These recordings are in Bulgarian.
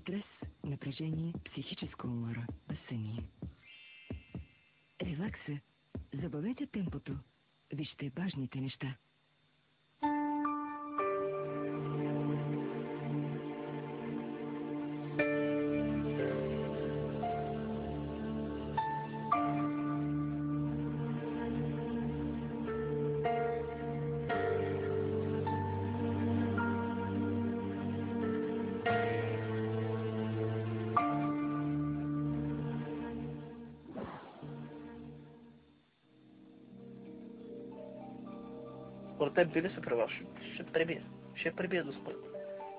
стрес, напрежение, психическа умора, безсъние. Релакса. Забавете темпото. Вижте важните неща. Според теб би ли се пребрал? Ще пребие. Ще пребие до смърт.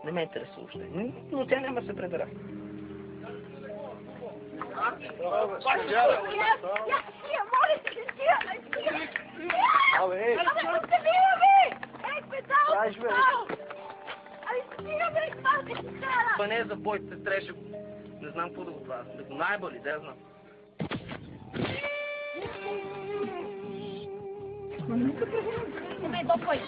Не ме интересува въобще. Но тя няма да се пребира. Това не е за бой, те трябваше... Не знам какво да го правя. Да го наеба ли, да я знам. Не, допой.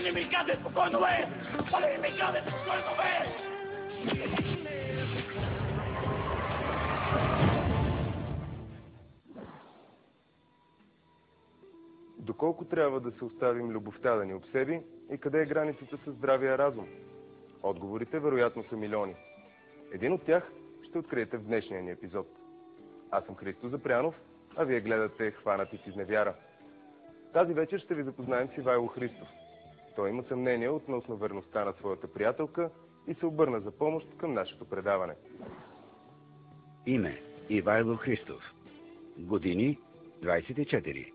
Не ми казвай спокойно, бе! Не ми казвай спокойно, бе! Доколко трябва да се оставим любовта да ни обсеби и къде е границата с здравия разум? Отговорите вероятно са милиони. Един от тях ще откриете в днешния ни епизод. Аз съм Христо Запрянов, а вие гледате Хванати в изневяра. Тази вечер ще ви запознаем с Ивайло Христов. Той има съмнение относно верността на своята приятелка и се обърна за помощ към нашето предаване. Име – Ивайло Христов. Години – 24.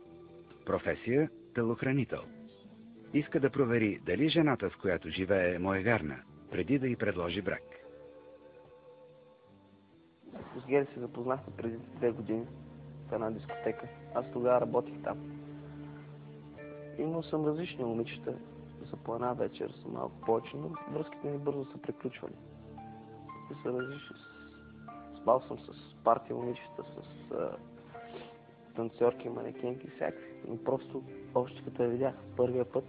Професия – телохранител. Иска да провери дали жената, с която живее, му е вярна, преди да й предложи брак. С Гери се запознахме преди 2 години в една дискотека. Аз тогава работих там. Имал съм различни момичета. За по една вечер са малко повече, но връзките ни бързо са приключвали. Те са различни. Спал съм с партия момичета, с танцорки, манекенки, всякакви. Но просто, още като я видях първия път,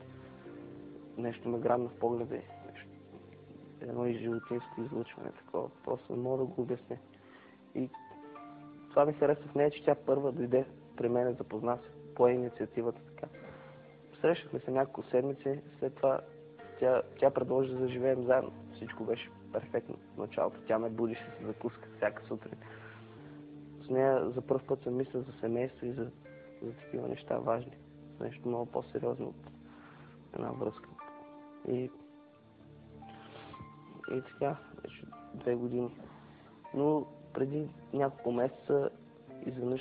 нещо ме грабна в погледа. Едно и животинско излъчване, такова. Просто не мога да го обясня. И това ми хареса в нея, че тя първа дойде при мен, запозна се, пое инициативата така. Срещахме се няколко седмици, след това тя предложи да заживеем заедно. Всичко беше перфектно в началото. Тя ме будеше с закуска всяка сутрин. С нея за първ път съм мисля за семейство и за такива неща важни. Нещо много по-сериозно от една връзка. И така, вече 2 години. Но преди няколко месеца изведнъж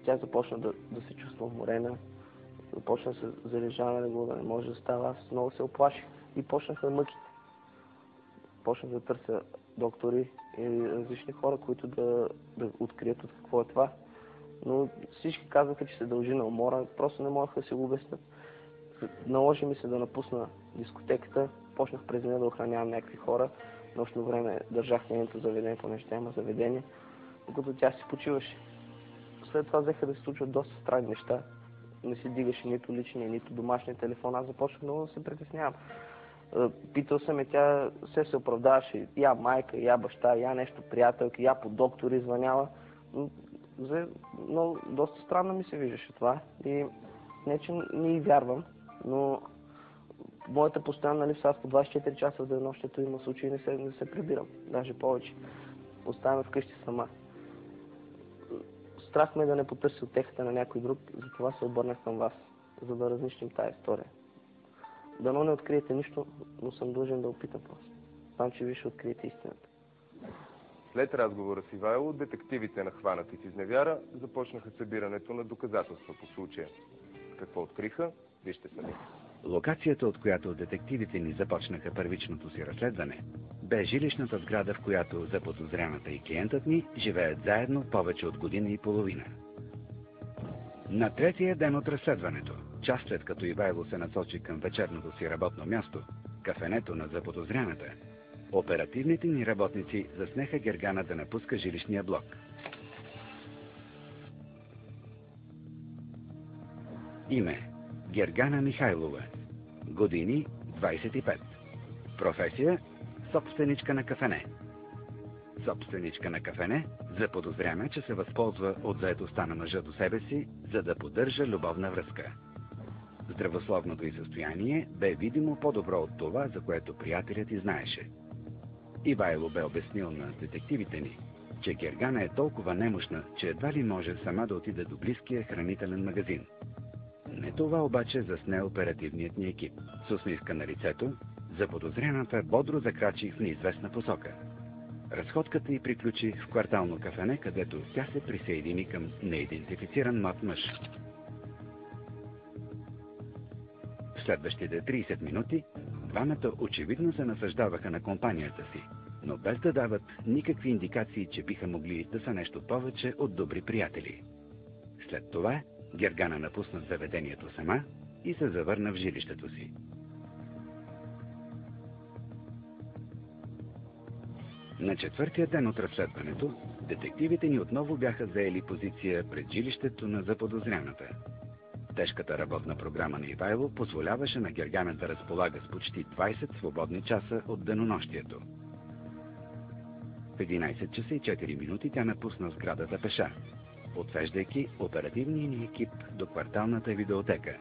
тя започна да се чувства уморена, започна да се залежава на него, да не може да става. Аз много се оплаших и почнаха мъките. Почнах да търся доктори и различни хора, които да открият от какво е това. Но всички казваха, че се дължи на умора, просто не можеха да си го обяснят. Наложи ми се да напусна дискотеката, почнах през нея да охранявам някакви хора. Нощно време държах нейното заведение, понеже тя има заведение, докато тя си почиваше. След това взеха да се случват доста странни неща. Не си дигаше нито личния, нито домашния телефон. Аз започнах много да се притеснявам. Питал съм тя се оправдаваше. Я майка, я баща, я нещо приятелки, я по доктори звъняла. Но доста странно ми се виждаше това. И не, че не й вярвам, но моята постоянна липса, аз по 24 часа в денонощието има случаи не се прибирам. Даже повече. Оставям вкъщи сама. Страх ме да не потърся утехата на някой друг, затова се обърнах към вас, за да разнищим тази история. Дано не откриете нищо, но съм длъжен да опитам просто. Знам, че ви ще откриете истината. След разговора с Ивайло, детективите на Хванати в изневяра започнаха събирането на доказателства по случая. Какво откриха? Вижте сами. Локацията, от която детективите ни започнаха първичното си разследване, бе жилищната сграда, в която заподозряната и клиентът ни живеят заедно повече от година и половина. На третия ден от разследването, час след като Ивайло се насочи към вечерното си работно място, кафенето на заподозряната, оперативните ни работници заснеха Гергана да напуска жилищния блок. Име – Гергана Михайлова. Години – 25. Професия – собственичка на кафене. Собственичка на кафене заподозряме, че се възползва от заетостта на мъжа до себе си, за да поддържа любовна връзка. Здравословното й състояние бе видимо по-добро от това, за което приятелят й знаеше. Ивайло бе обяснил на детективите ни, че Гергана е толкова немощна, че едва ли може сама да отиде до близкия хранителен магазин. Не това обаче засне оперативният ни екип. С усмивка на лицето, заподозрената бодро закрачи в неизвестна посока. Разходката й приключи в квартално кафене, където тя се присъедини към неидентифициран млад мъж. В следващите 30 минути двамата очевидно се насъждаваха на компанията си, но без да дават никакви индикации, че биха могли да са нещо повече от добри приятели. След това Гергана напусна заведението сама и се завърна в жилището си. На четвъртия ден от разследването, детективите ни отново бяха заели позиция пред жилището на заподозряната. Тежката работна програма на Ивайло позволяваше на Гергана да разполага с почти 20 свободни часа от денонощието. В 11 часа и 4 минути тя напусна сградата пеша, отвеждайки оперативния ни екип до кварталната видеотека.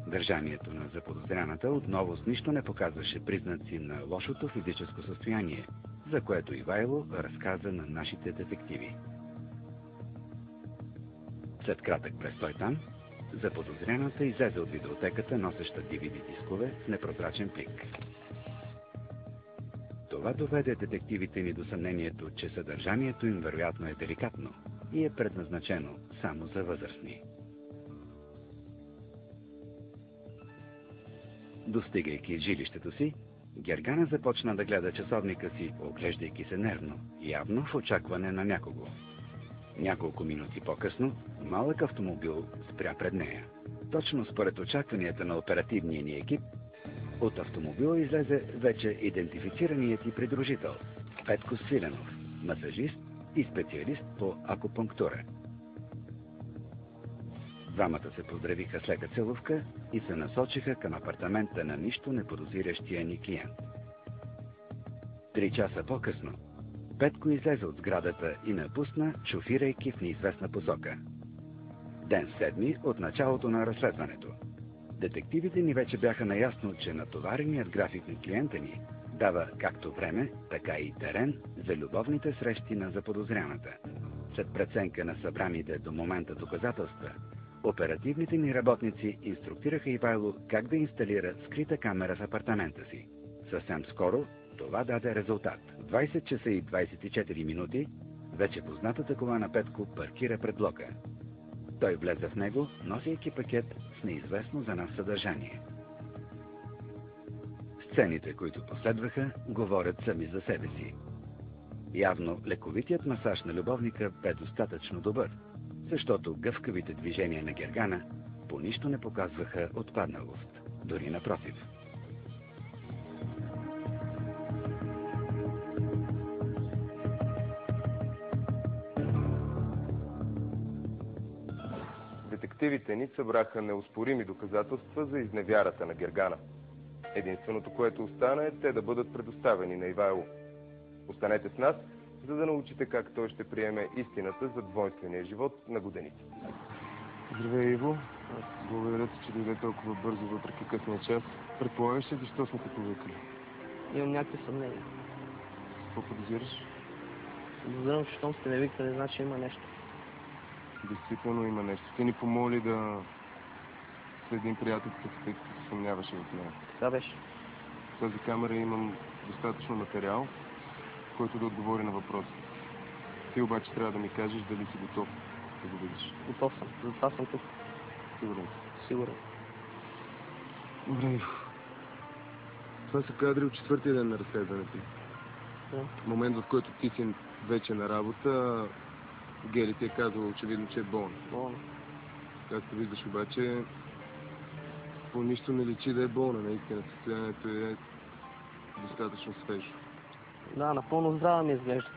Държанието на заподозряната отново с нищо не показваше признаци на лошото физическо състояние, за което Ивайло разказа на нашите детективи. След кратък престой там, заподозряната излезе от видеотеката, носеща DVD-дискове с непрозрачен плик. Това доведе детективите ни до съмнението, че съдържанието им вероятно е деликатно и е предназначено само за възрастни. Достигайки жилището си, Гергана започна да гледа часовника си, оглеждайки се нервно, явно в очакване на някого. Няколко минути по-късно, малък автомобил спря пред нея. Точно според очакванията на оперативния ни екип, от автомобила излезе вече идентифицираният и придружител – Петко Свиленов, масажист и специалист по акупунктура. Двамата се поздравиха с лека целувка и се насочиха към апартамента на нищо неподозиращия ни клиент. 3 часа по-късно Петко излезе от сградата и напусна, шофирайки в неизвестна посока. Ден 7 от началото на разследването. Детективите ни вече бяха наясно, че натовареният график на клиента ни дава както време, така и терен за любовните срещи на заподозряната. След преценка на събраните до момента доказателства, оперативните ни работници инструктираха Ивайло как да инсталира скрита камера в апартамента си. Съвсем скоро това даде резултат. В 20 часа и 24 минути вече познатата кола на Петко паркира пред блока. Той влезе в него, носейки пакет с неизвестно за нас съдържание. Сцените, които последваха, говорят сами за себе си. Явно лековитият масаж на любовника бе достатъчно добър, защото гъвкавите движения на Гергана по нищо не показваха отпадналост, дори напротив. Детективите ни събраха неоспорими доказателства за изневярата на Гергана. Единственото, което остана, е те да бъдат предоставени на Ивайло. Останете с нас, за да научите как той ще приеме истината за двойствения живот на годените. Здравей, Иво. Благодаря ти, че дойде толкова бързо, въпреки късния час. Предполагаш ли защо сме те повикали? Имам някакви съмнения. Какво подозираш? Подозирам, че щом сте ме викали, значи има нещо. Действително има нещо. Ти ни помоли да следим приятелката си, тъй като се съмняваше в нея. Така беше. В тази камера имам достатъчно материал, който да отговори на въпроса. Ти обаче трябва да ми кажеш дали си готов да го видиш. Готов съм. Затова съм тук. Сигурен. Сигурен. Добре. Това са кадри от 4-ти ден на разследването. Да. Момент, в който ти си вече на работа, Гери ти е казал очевидно, че е болна. Болна. Както виждаш обаче, по нищо не личи да е болна. Наистина състоянието е достатъчно свежо. Да, напълно здрава ми изглежда.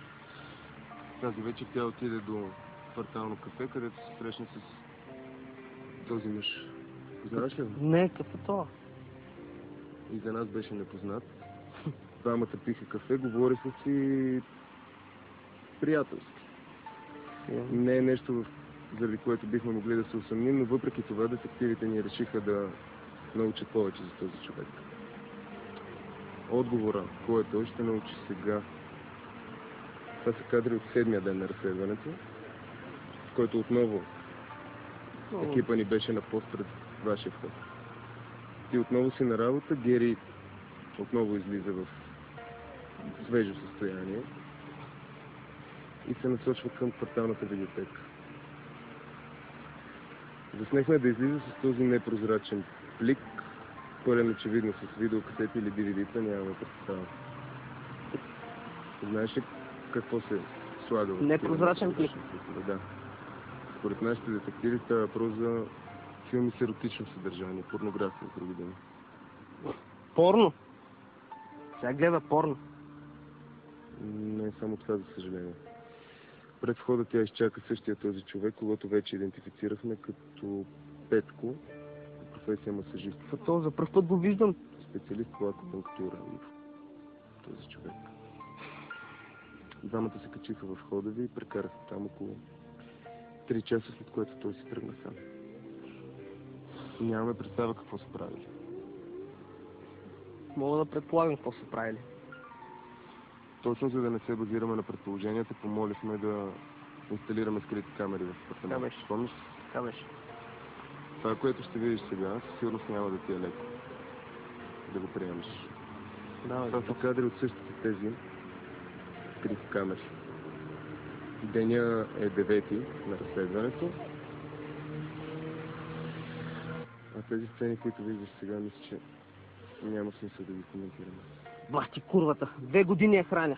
Тази вечер тя отиде до квартално кафе, където се срещна с Този мъж, познаваш ли го? Не, какъв е това? И за нас беше непознат. Двамата пиха кафе, говориха си приятелски. Не е нещо, заради което бихме могли да се усъмним, но въпреки това детективите ни решиха да научат повече за този човек. Отговора, кой е той, ще научи сега. Това са кадри от 7-я ден на разследването, в който отново екипа ни беше на пост пред вашия вход. Ти отново си на работа, Гери отново излиза в свежо състояние и се насочва към кварталната видеотека. Заснехме да излиза с този непрозрачен плик, пълен очевидно с видеокасети или DVD-та, нямаме представа. Знаеш ли какво се слага в Непрозрачен плик? Да. Според нашите детективи става въпрос за филми с еротично съдържание, порнография, с други думи. Порно? Сега гледа порно. Не е само това, за съжаление. Пред входа тя изчака същия този човек, когото вече идентифицирахме като Петко, професия масажист. Това за пръв път го виждам. Специалист по акупунктура. Този човек. Двамата се качиха в входа ви и прекараха там около 3 часа, след което той си тръгна сам. Нямаме представа какво са правили. Мога да предполагам какво са правили. Точно за да не се базираме на предположенията, помолихме да инсталираме скрити камери в Така апартамента. беше. Помниш? Така беше. Това, което ще видиш сега, със сигурност няма да ти е леко да го приемеш. Да, Това са кадри от същите тези скрити камери. Деня е 9-ти на разследването. А тези сцени, които виждаш сега, мисля, че няма смисъл да ги коментираме. Бахти курвата. 2 години я храня.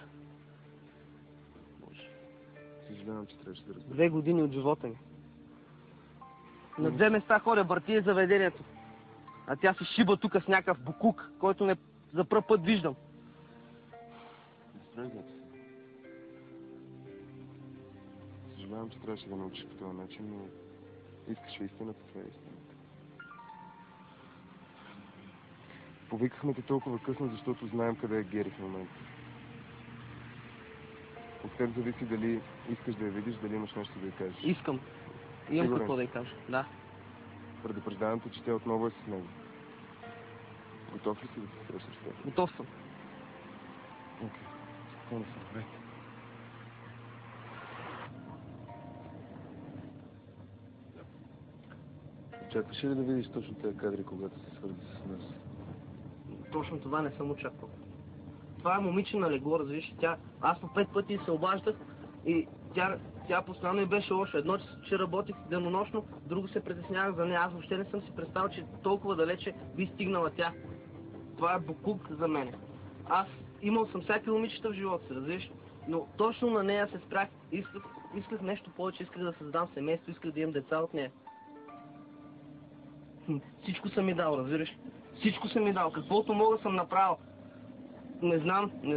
Боже. Съжалявам, че трябваше да разбера. 2 години от живота ми. На 2 места ходя, бърти заведението. А тя се шиба тук с някакъв букук, който не за пръв път виждам. Разтръгвате се. Съжалявам, че трябваше да научиш по този начин, но искаш истината, това е истината. Повикахме те толкова късно, защото знаем къде е Гери в момента. От теб зависи дали искаш да я видиш, дали имаш нещо да й кажеш. Искам. Имам Сигурен какво си? да й кажа. Да. Предупреждавам те, че тя отново е с него. Готов ли си да се срещнеш с теб? Готов съм. Окей. Спокойно се, давайте. Очакваш ли да видиш точно тези кадри, когато се свързи с нас? Точно това не съм очаквал. Това е момиче на легло, разбираш. Аз по 5 пъти се обаждах и тя постоянно и беше лоша. Едно, че работих денонощно, друго се притеснявах за нея. Аз въобще не съм си представил, че толкова далече би стигнала тя. Това е букук за мен. Аз имал съм всяки момичета в живота си, разбираш. Но точно на нея се спрях. Исках нещо повече, исках да създам семейство, исках да имам деца от нея. Всичко съм ми дал, разбираш. Всичко съм ми дал. Каквото мога съм направил. Не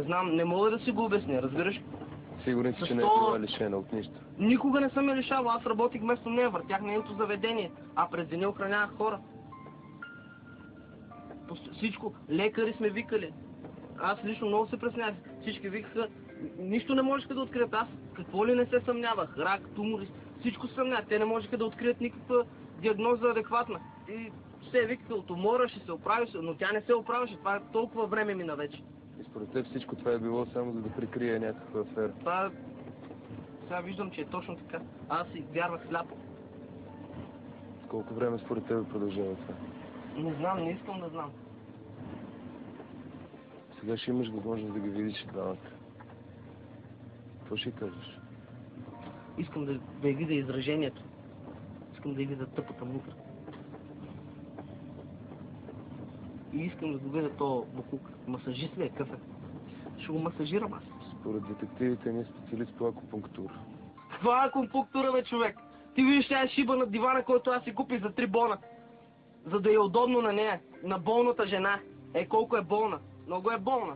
знам, не мога да си го обясня, разбираш. Сигурен си, че не е била лишена от нищо. Никога не съм я лишавал. Аз работих вместо нея, въртях нейното заведение, а през деня охранявах хора. Всичко, лекари сме викали. Аз лично много се преснях. Всички викаха, нищо не можеха да открият. Аз какво ли не се съмнявах? Рак, тумори, всичко съмнях. Те не можеха да открият никаква диагноза адекватна. И се викаха от умора, ще се оправиш, но тя не се оправяше. Това е толкова време мина вече. И според теб всичко това е било само за да прикрие някаква афера. Това сега виждам, че е точно така. Аз си вярвах сляпо. Колко време според теб продължава това? Не знам, не искам да знам. Сега ще имаш възможност да ги видиш и двамата. Какво ще кажеш? Искам да я видя изражението. Искам да я видя тъпата мутра. И искам да го видя то букук. Масажист ли е къфе? Ще го масажирам аз. Според детективите не е специалист по акупунктура. Това е акупунктура, бе, човек. Ти виждаш тя шиба на дивана, който аз си купих за 3 бона. За да е удобно на нея. На болната жена. Колко е болна. Много е болна.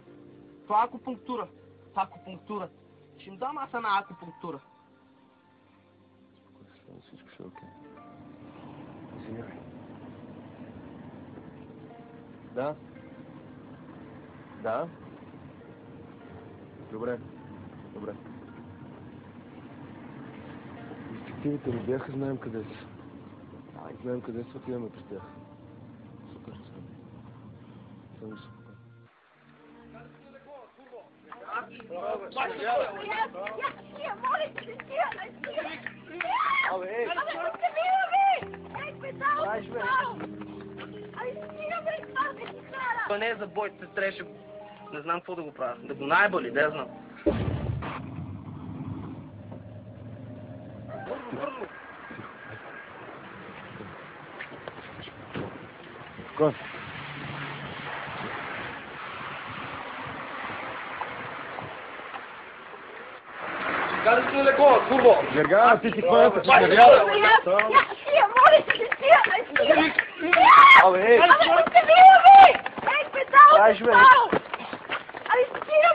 Това е акупунктура. Акупунктура. Ще им дам аз една акупунктура. Всичко ще е окей. Извинявай. Да? Да? Добре. Добре. Детективите не бяха, знаем къде са. Знаем къде са, отиваме при тях. Супер, съм супер. Това не е за бой, се трябваше... Не знам какво да го правя. Да го наеба ли, да я знам. Кой? Кажи си на леко, курво! Гергана, ти си пънята, че не Стига, моля се, стига! Абе, ей! Оставила ме! Ей, педал! Ай, стига,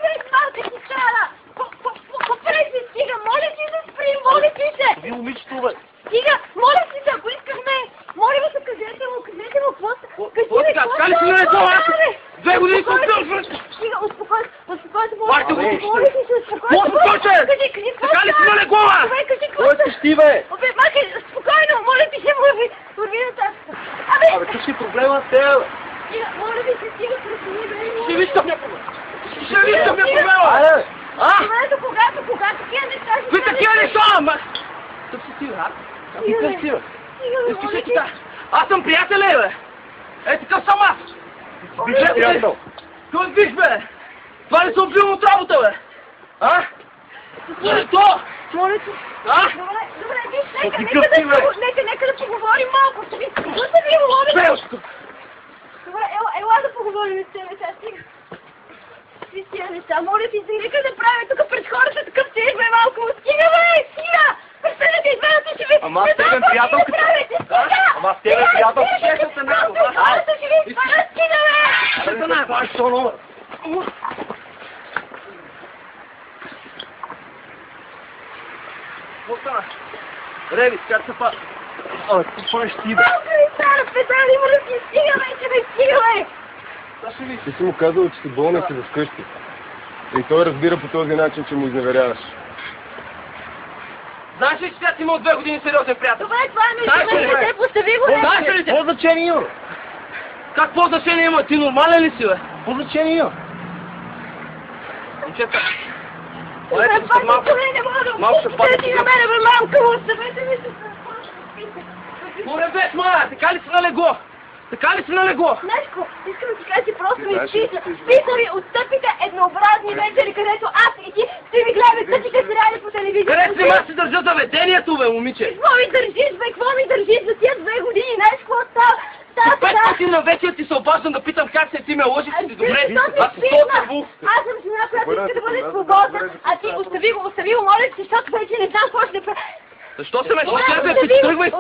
бе, малка ти кара! Попрей се, стига! Моля ти да спри, моля ти се! Ви момичето, бе! Стига! Моля ти се, ако искахме! Моля ви се, кажете му, какво са? Кажи ми, какво Кали си на леко, аз 2 години съм бил! Стига, успокой се, моля ти се, успокой се! Успокой се! Кажи, какво са? Кали си на леко, бе! Добре, кажи, какво Кой са? си ти, бе? Обе, махай, спокойно, моля ти се, върви на тази. Абе, какъв си проблема с теб, бе? Стига, моля ви се, стига, пресни, бе, Ще виждам я проблема! Ще виждам я проблема! Айде, бе! А? Добре, до кога такива неща ще Бе, такива неща, ама! Тъп си ти, бе, а? Ти къв си, бе? Искаш ли така? Аз съм приятел, бе! Е, такъв съм аз! Виж, приятел! Кой виж, бе? Това не съм бил от работа, бе! А? Защо? Моля ти. А? Добре, виж, нека да поговорим малко. Ще ви лови. Добре, ела да поговорим с тебе, сега стига. Какви си неща, моля ти се, нека да правя тук пред хората такъв цвет, бе, малко. Стига, бе, стига! Престане да извадате, че ви... Ама аз тебе приятелката. Ама аз тебе приятелката ще се него. Хората ще ви изпадат, стига, бе! Ще се най-баш, соно. Какво стана? Реви, как се па... Абе, какво правиш ти, бе? Малко ви стара, педали, моля ти, стига, бе, че ме стига, бе! Ти си му казал, че си болна и си вкъщи. И той разбира по този начин, че му изневеряваш. Знаеш ли, че сега си имал 2 години сериозен приятел? Добре, това е между мен и те, постави го, бе! Знаеш ли? Какво значение има? Какво значение има? Ти нормален ли си, бе? Какво значение има? Момчета. Добре, пак не мога да опустите на мене, бе, мамка, оставете ми се. Море бе, моя, така ли си на легло? Така ли си на легло? Нешко, искам да ти кажа, че просто ми списа ви отстъпите еднообразни вечери, където аз и ти ще ви гледаме тъпите сериали по телевизията. Къде си ма си държа заведението, бе, момиче? Какво ми държиш, бе, какво ми държиш за тия 2 години? Знаеш какво става? Пет пъти на вечер ти се обаждам да питам как се ти ме лъжиш си добре. Аз си толкова. Аз съм жена, която иска да бъде свободна, а ти остави го, моля ти, защото вече не знам какво ще правя. Защо се ме ще ти тръгвай?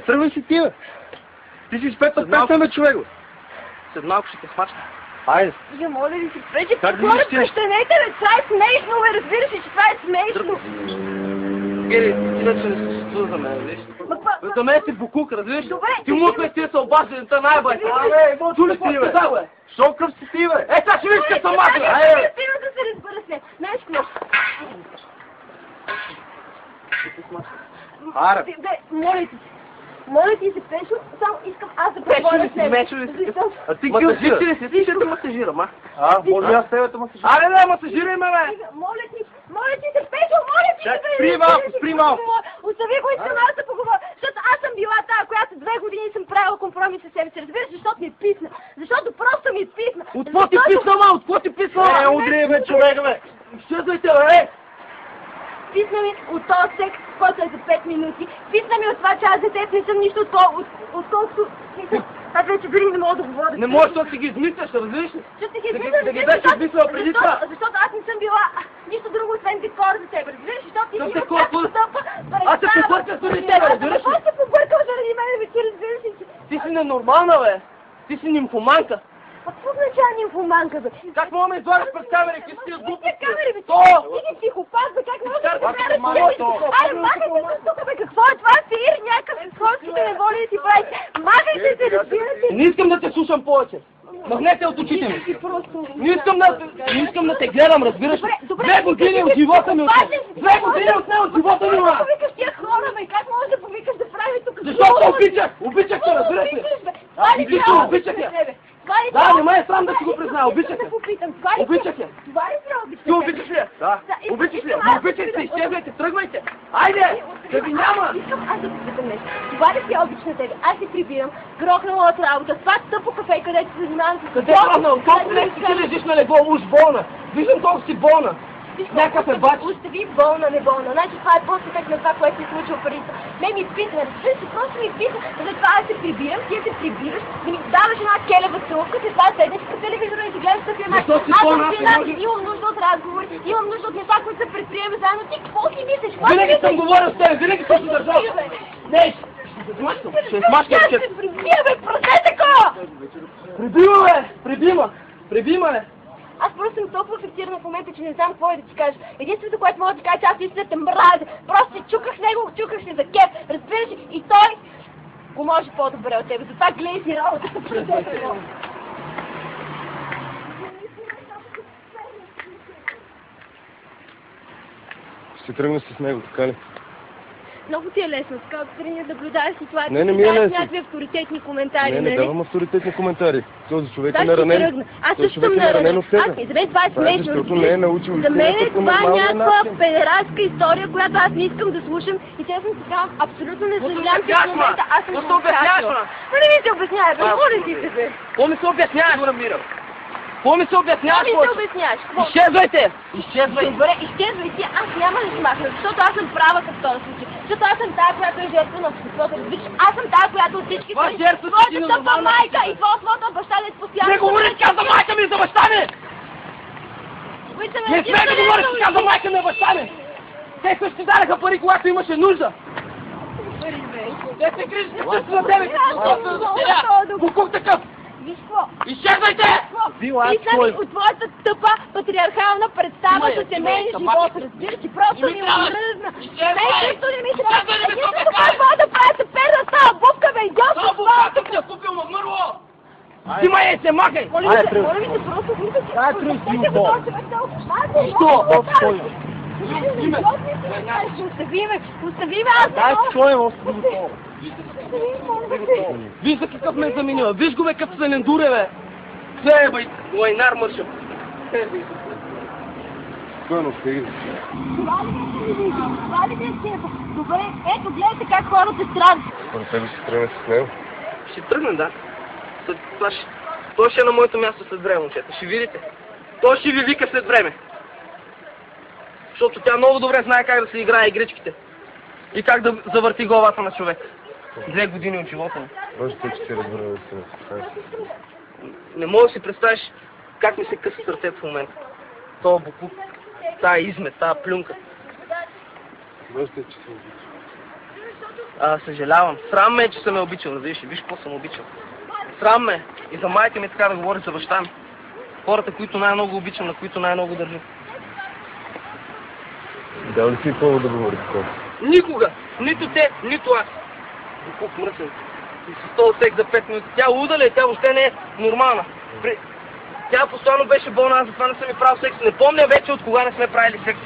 Тръгвай си ти, бе. Ти си с 5 от 5 бе, човек, бе. След малко ще те хваща. Айде. Я моля ви се, пречи, хора, престанете, бе, това е смешно, бе, разбираш ли, че това е смешно. Гери, иначе не съществува за мен, виж. За мен си букук, разбираш ли? Ти мутвай си да се обажда, та най-бай. Абе, чули си, бе. Що къв си ти, бе? Е, сега ще виж като мати, бе. Айде, стига да се разбера след. Знаеш какво? Ара. Моля ти се, Пешо, само искам аз да поговоря с него. Защо? А ти масажист ли си? Ти ще те масажирам, а? Може аз тебе те масажирам. Аре, да, масажирай ме, бе! Моля ти се, Пешо, моля ти се, бе! Спри малко! Остави го, искам аз да поговоря, защото аз съм била тая, която 2 години съм правила компромис със себе си. Разбираш, защото ми е писна. Защото просто ми е писна. От какво ти писна, ма? От какво ти писна? Удри, бе, човека, бе! Щезвайте, бе! Писна ми от този секс, който е за 5 минути. Писна ми от това, че аз за теб не съм нищо отколкото... Аз вече дори не мога да говоря. Не можеш, защото си ги измисляш, разбираш ли? Да ги беше измисляла преди това. Защото аз не съм била нищо друго, освен декор за теб, разбираш? Защото ти си декор, аз се побърках заради тебе, разбираш ли? Какво се побъркал заради мен, бе, ти разбираш ли? Ти си ненормална, бе! Ти си нимфоманка! А какво означава нимфоманка, бе? Как мога да излагаш пред камери, какви си от глупости? Камери, бе! То! Ти си психопат, бе, как можеш да Аз го малко, Айде, махайте се тук, бе, какво е това? Сир, някакъв сходски да не воля да си правите. Махайте се, разбирате. Не искам да те слушам повече. Махнете от очите ми. Не искам да те гледам, разбираш ли? 2 години от живота ми отне. 2 години от живота ми, ма! Как повикаш тия хора, бе? Как можеш да повикаш да прави тук? Защото обичах те, разбираш ли? Обичах я. Да, не ме е срам да си го призная, обичах я. Обичах я. Ти обичаш ли? Да. Обичаш ли? Не обичаш ли? Изчезвайте, тръгвайте. Айде, да ви няма. Аз да попитам нещо. Това ли си обична тебе? Аз се прибирам, грохнала от работа, това тъпо кафе, където се занимавам с... Къде грохнал? Колко днес ти лежиш на легло, уж болна. Виждам колко си болна. Някакъв е бач. Остави болна, не болна. Значи това е по-ефект на това, което се случва в Париж. Ме ми изпита, разбира се, просто ми изпита. Затова аз се прибирам, ти се прибираш, да ми даваш една келева струвка, след това седнеш по телевизора и си гледаш такъв мач. Имам нужда от разговори, имам нужда от неща, които се предприеме заедно. Ти какво си мислиш? Винаги съм говорил с теб, винаги съм се държал. Не, ще смашка. Ще се прибия, бе, просете ко! Прибима, бе, прибима, бе. Аз просто съм толкова фрикцирана в момента, че не знам какво да ти кажа. Единственото, което мога да ти кажа, че аз истина те мразя. Просто се чуках с него, чуках се за кеф, разбираш ли? И той го може по-добре от тебе. Затова гледай си работа. Ще тръгна с него, така ли? Много ти е лесно, така отстрани наблюдаваш ситуацията. Не ми е лесно. Някакви авторитетни коментари, Не давам авторитетни коментари. Този човек е наранен. Аз също съм наранен. Аз за мен това е смешно. Защото не е научил за мен истината по това е нормалния някаква начин. педерастка история, която аз не искам да слушам. И честно си казвам, абсолютно не съжалявам, че в момента аз съм Защо обясняваш, ма? Но не ми се обяснявай, бе, моля ти се, бе. Какво ми се обясняваш, Рамира? Какво ми се обясняваш, Какво ми се обясняваш? Изчезвайте! Изчезвай! Добре, изчезвай ти, аз няма да смахна, защото аз съм права в този случай. Защото аз съм тази, която е жертва на обществото. Аз съм тази, която от всички... Това жертва си на твоята майка и твоята баща да е постоянно... Не говориш така за майка ми и за баща ми! Не смей да говориш така за майка ми и баща ми! Те също ти дадаха пари, когато имаше нужда! Те се грижат на тебе! Букук такъв! Виж какво? Изчезвайте! Излизаме от твоята тъпа патриархална представа за семейен живот. Разбираш, че просто ми омръзна. Мен също не ми трябва. Единството, което мога да правя, се перда с тази бубка, бе, идиот! Това бубка тук ти я купил, ма мърло! Взимай я се, махай! Моля ви се, просто влизате. Ай, тръгни, Бо! Остави ме, аз не мога. чуем, остави го! Виж за какъв ме заменила, виж го бе като се нендуре, бе! Все, бе, лайнар мършъм! Спъно, стиги. Добре, ето гледайте как хората страдат. Според тебе ще тръгне с него. Ще тръгнем, да. Той ще е на моето място след време, момчета. Ще видите. Той ще ви вика след време. Защото тя много добре знае как да се играе игричките. И как да завърти главата на човек. 2 години от живота му. Може те, че ти разбира да се представиш. Не мога да си представиш как ми се къса сърцето в момента. Това букук, тая измет, тая плюнка. Може те, че се обича. Съжалявам. Срам ме, че съм ме обичал. Виж какво съм обичал. Срам ме. И за майка ми така да говори за баща ми. Хората, които най-много обичам, на които най-много държа. Дал ли си повод да говори такова? Никога! Нито те, нито аз. Букук мръсен. И с този секс за 5 минути. Тя луда ли? Тя въобще не е нормална. Тя постоянно беше болна, аз затова не съм и правил секс. Не помня вече от кога не сме правили секс.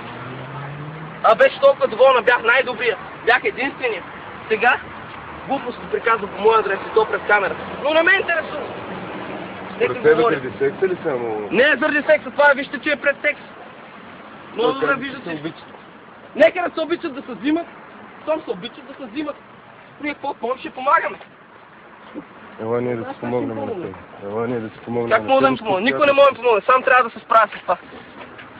Беше толкова доволна, бях най-добрия. Бях единствения. Сега глупост да приказва по моя адрес и то пред камерата. Но не ме интересува. Пред тебе заради секса ли само? Не е заради секса, това вижте, че е пред секс. Много добре виждате. Нека да се обичат да се взимат. Щом се обичат да се взимат. Ние какво ще помагаме? Ела ние да си помогнем на теб. Ела ние да си помогнем. Как мога да им помогна? Никой не може да ми помогне. Сам трябва да се справя с това.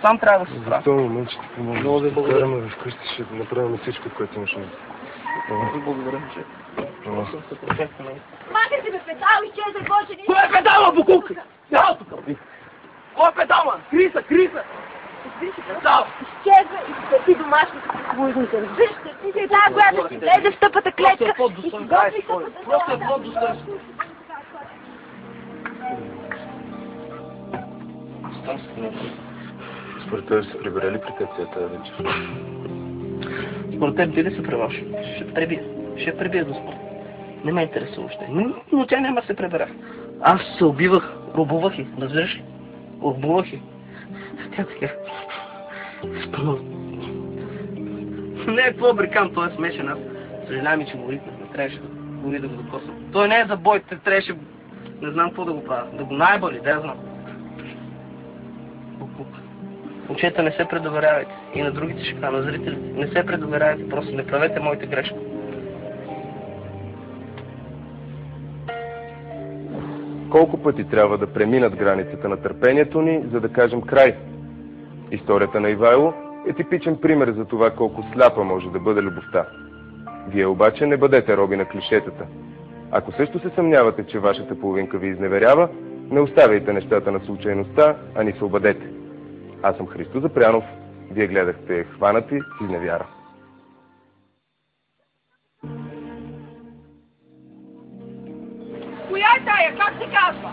Сам трябва да се справя. В този момент ще ти помогнем. Много да благодарим. Вкъщи ще направим всичко, което имаш нужда. Благодаря, че. Махай се, бе, педал, изчезай, Боже, Кой е педала, букук? Цял тук! Кой е педала? Криса! Педал! изчезва и се търпи домашното служните. Разбираш се, ти си тази, която гледа в тъпата клетка и си готви тъпата Просто е по-достойно. Според тебе се прибира ли при теб тази вечер? Според теб ти ли се преваш? Ще пребия. ще я пребия до смърт. Не ме интересува още. Но тя няма да се пребера. Аз се убивах, рубувах и, разбираш ли? Рубувах и. Тя така. Спънал. Не е какво брикам, той е смешен. Аз съжалявам, че го ритнах. Не трябваше дори да го докосвам. Той не е за бой, трябваше... Не знам какво да го правя. Да го наеба ли, да я знам. Момчета, не се предоверявайте. И на другите ще кажа, на зрителите. Не се предоверявайте, просто не правете моите грешки. Колко пъти трябва да преминат границата на търпението ни, за да кажем край? Историята на Ивайло е типичен пример за това колко сляпа може да бъде любовта. Вие обаче не бъдете роби на клишетата. Ако също се съмнявате, че вашата половинка ви изневерява, не оставяйте нещата на случайността, а ни се обадете. Аз съм Христо Запрянов. Вие гледахте Хванати с изневяра. Коя е тая? Как се казва?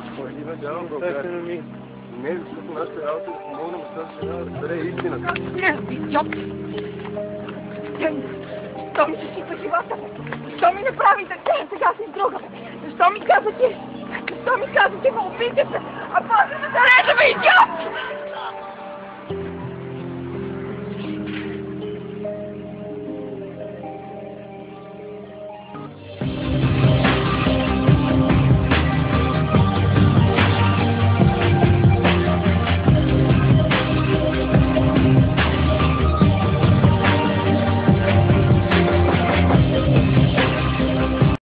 Не, защото нашата работа е да помогнем с тази жена да разбере истината. Идиот! Защо ми се сипа живота? Защо ми направи така? Сега си с друга. Защо ми каза ти? Защо ми каза ти ме обидите? А после да зареждаме, идиот!